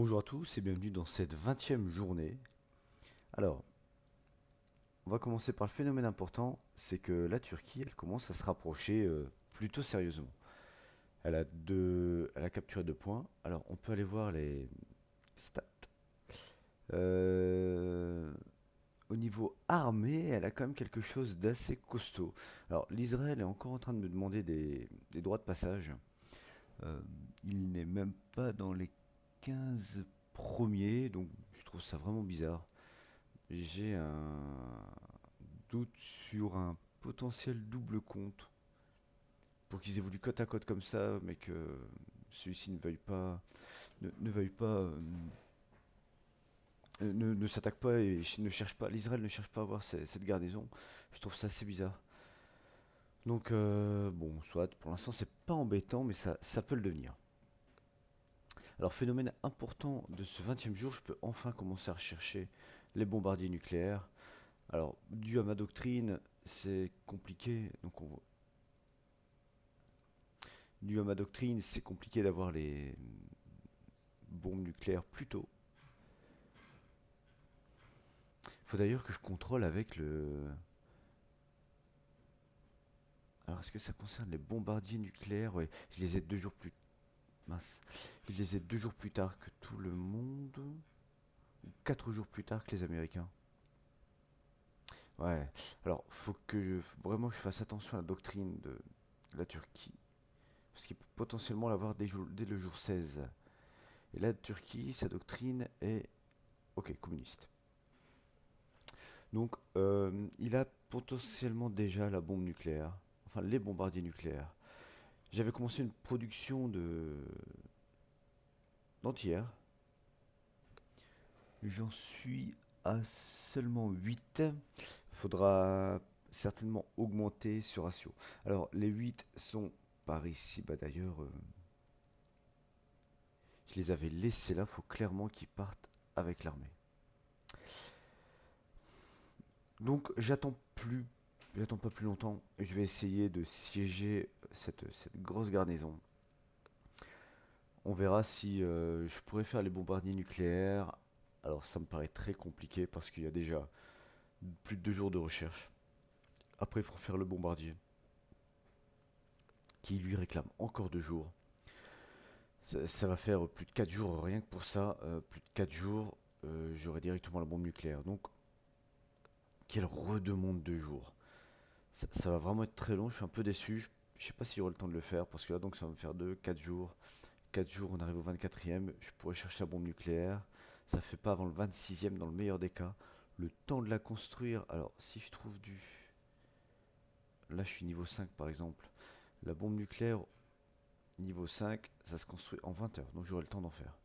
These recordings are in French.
Bonjour à tous et bienvenue dans cette 20e journée. Alors, on va commencer par le phénomène important, c'est que la Turquie, elle commence à se rapprocher plutôt sérieusement. Elle a capturé 2 points. Alors, on peut aller voir les stats. Euh, Au niveau armée, elle a quand même quelque chose d'assez costaud. Alors, l'Israël est encore en train de me demander des droits de passage. Euh, il n'est même pas dans les 15 premiers, donc je trouve ça vraiment bizarre. J'ai un doute sur un potentiel double compte pour qu'ils évoluent côte à côte comme ça, mais que celui-ci ne veuille pas, ne s'attaque pas et ne cherche pas, l'Israël ne cherche pas à avoir cette garnison. Je trouve ça assez bizarre. Donc bon, soit pour l'instant c'est pas embêtant, mais ça peut le devenir. Alors phénomène important de ce 20e jour, je peux enfin commencer à rechercher les bombardiers nucléaires. Alors, dû à ma doctrine, c'est compliqué. Dû à ma doctrine, c'est compliqué d'avoir les bombes nucléaires plus tôt. Il faut d'ailleurs que je contrôle avec le. Alors, est-ce que ça concerne les bombardiers nucléaires? Ouais, je les ai 2 jours plus. Mince. Je les ai 2 jours plus tard que tout le monde. Ou 4 jours plus tard que les Américains. Ouais. Alors, faut que vraiment je fasse attention à la doctrine de la Turquie. Parce qu'il peut potentiellement l'avoir dès le jour 16. Et la Turquie, sa doctrine est. Ok, communiste. Donc, il a potentiellement déjà la bombe nucléaire, enfin les bombardiers nucléaires. J'avais commencé une production de d'entières. J'en suis à seulement 8. Faudra certainement augmenter ce ratio. Alors, les 8 sont par ici. Bah d'ailleurs, je les avais laissés là. Faut clairement qu'ils partent avec l'armée. Donc, j'attends pas plus longtemps. Je vais essayer de siéger cette grosse garnison. On verra si je pourrais faire les bombardiers nucléaires. Alors ça me paraît très compliqué parce qu'il y a déjà plus de 2 jours de recherche. Après il faut faire le bombardier qui lui réclame encore 2 jours. Ça va faire plus de 4 jours rien que pour ça. Plus de 4 jours, j'aurai directement la bombe nucléaire. Donc qu'elle redemande 2 jours. Ça va vraiment être très long, je suis un peu déçu. Je sais pas si j'aurai le temps de le faire parce que là donc ça va me faire 4 jours. 4 jours, on arrive au 24e. Je pourrais chercher la bombe nucléaire. Ça fait pas avant le 26e dans le meilleur des cas. Le temps de la construire. Alors, si je trouve du. Là, je suis niveau 5 par exemple. La bombe nucléaire, niveau 5, ça se construit en 20 heures. Donc, j'aurai le temps d'en faire.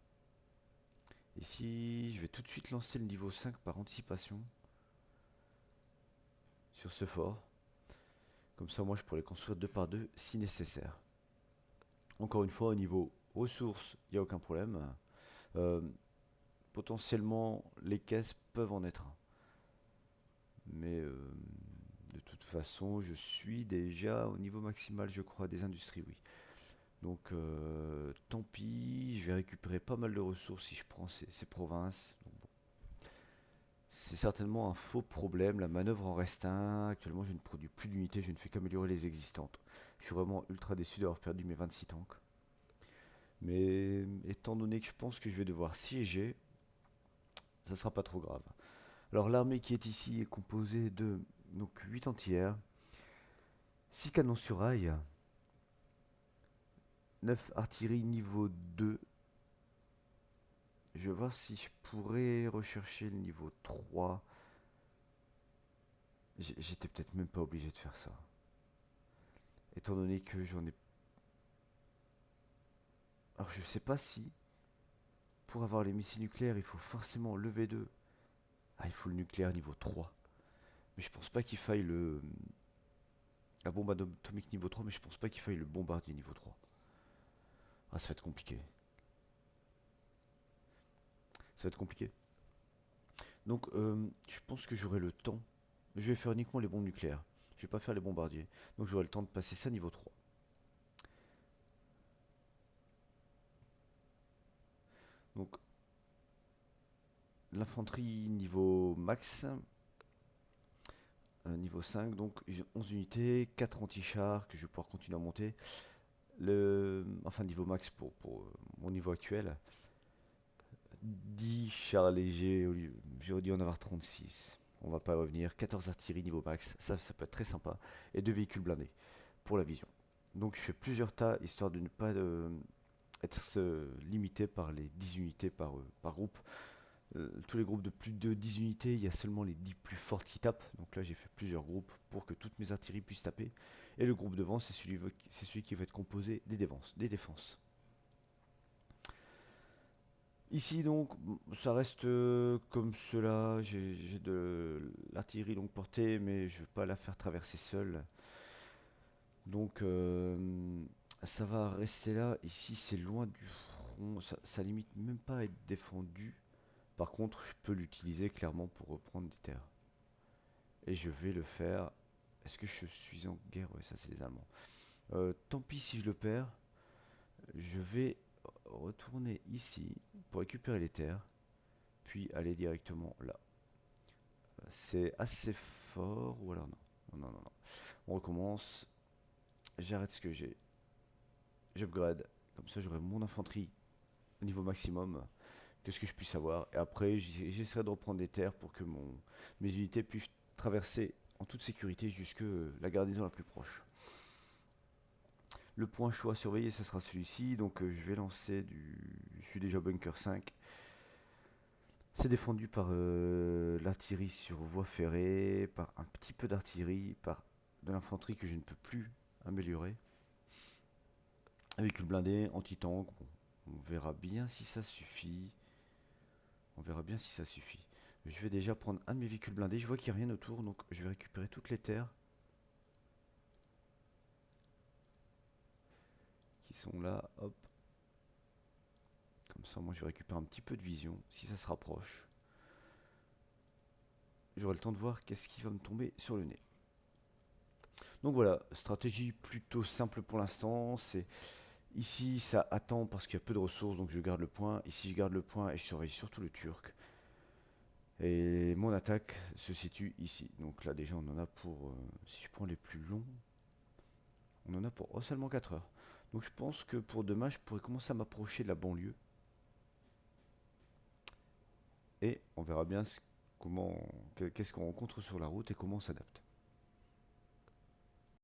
Ici, je vais tout de suite lancer le niveau 5 par anticipation sur ce fort. Comme ça, moi, je pourrais les construire 2 par 2 si nécessaire. Encore une fois, au niveau ressources, il n'y a aucun problème. Euh, Potentiellement, les caisses peuvent en être un. Mais de toute façon, je suis déjà au niveau maximal, je crois, des industries, oui. Donc, tant pis, je vais récupérer pas mal de ressources si je prends ces provinces. Donc, bon. C'est certainement un faux problème, la manœuvre en reste un. Actuellement, je ne produis plus d'unités, je ne fais qu'améliorer les existantes. Je suis vraiment ultra déçu d'avoir perdu mes 26 tanks. Mais étant donné que je pense que je vais devoir siéger, ça sera pas trop grave. Alors l'armée qui est ici est composée de donc 8 entières, 6 canons sur rail, 9 artillerie niveau 2. Je vais voir si je pourrais rechercher le niveau 3. J'étais peut-être même pas obligé de faire ça. Étant donné que j'en ai. Alors je sais pas si pour avoir les missiles nucléaires il faut forcément le V2. Ah, il faut le nucléaire niveau 3. Mais je pense pas qu'il faille la bombe atomique niveau 3, mais je pense pas qu'il faille le bombardier niveau 3. Ah, ça va être compliqué. Ça va être compliqué. Donc je pense que j'aurai le temps. Je vais faire uniquement les bombes nucléaires. Je vais pas faire les bombardiers. Donc j'aurai le temps de passer ça niveau 3. Donc l'infanterie niveau max, niveau 5, donc j'ai 11 unités, 4 anti-chars que je vais pouvoir continuer à monter. Enfin, niveau max pour mon niveau actuel. 10 chars légers, j'aurais dû en avoir 36. On va pas revenir. 14 artilleries niveau max, ça peut être très sympa. Et 2 véhicules blindés pour la vision. Donc je fais plusieurs tas histoire de ne pas être limité par les 10 unités par groupe. Tous les groupes de plus de 10 unités, il y a seulement les 10 plus fortes qui tapent. Donc là j'ai fait plusieurs groupes pour que toutes mes artilleries puissent taper. Et le groupe devant, c'est celui qui va être composé des défenses. Ici donc, ça reste comme cela. J'ai de l'artillerie donc portée, mais je ne vais pas la faire traverser seule. Donc ça va rester là. Ici c'est loin du front. Ça limite même pas à être défendu. Par contre, je peux l'utiliser clairement pour reprendre des terres. Et je vais le faire. Est-ce que je suis en guerre? Ouais, ça c'est les Allemands. Tant pis si je le perds. Je vais retourner ici pour récupérer les terres. Puis aller directement là. C'est assez fort. Ou alors non. Non, non, non. On recommence. J'arrête ce que j'ai. J'upgrade. Comme ça j'aurai mon infanterie au niveau maximum. Qu'est-ce que je puisse avoir. Et après j'essaierai de reprendre des terres pour que mes unités puissent traverser en toute sécurité jusque la garnison la plus proche. Le point chaud à surveiller, ça sera celui-ci. Donc je vais lancer du... Je suis déjà bunker 5. C'est défendu par l'artillerie sur voie ferrée, par un petit peu d'artillerie, par de l'infanterie que je ne peux plus améliorer. Un véhicule blindé, anti-tank. Bon, on verra bien si ça suffit. On verra bien si ça suffit. Je vais déjà prendre un de mes véhicules blindés. Je vois qu'il n'y a rien autour, donc je vais récupérer toutes les terres qui sont là. Hop. Comme ça, moi, je vais récupérer un petit peu de vision. Si ça se rapproche, j'aurai le temps de voir qu'est-ce qui va me tomber sur le nez. Donc voilà, stratégie plutôt simple pour l'instant. C'est ici, ça attend parce qu'il y a peu de ressources, donc je garde le point. Ici, je garde le point et je surveille surtout le Turc. Et mon attaque se situe ici. Donc là, déjà, on en a pour... si je prends les plus longs, on en a pour seulement 4 heures. Donc je pense que pour demain, je pourrais commencer à m'approcher de la banlieue. Et on verra bien qu'est-ce qu'on rencontre sur la route et comment on s'adapte.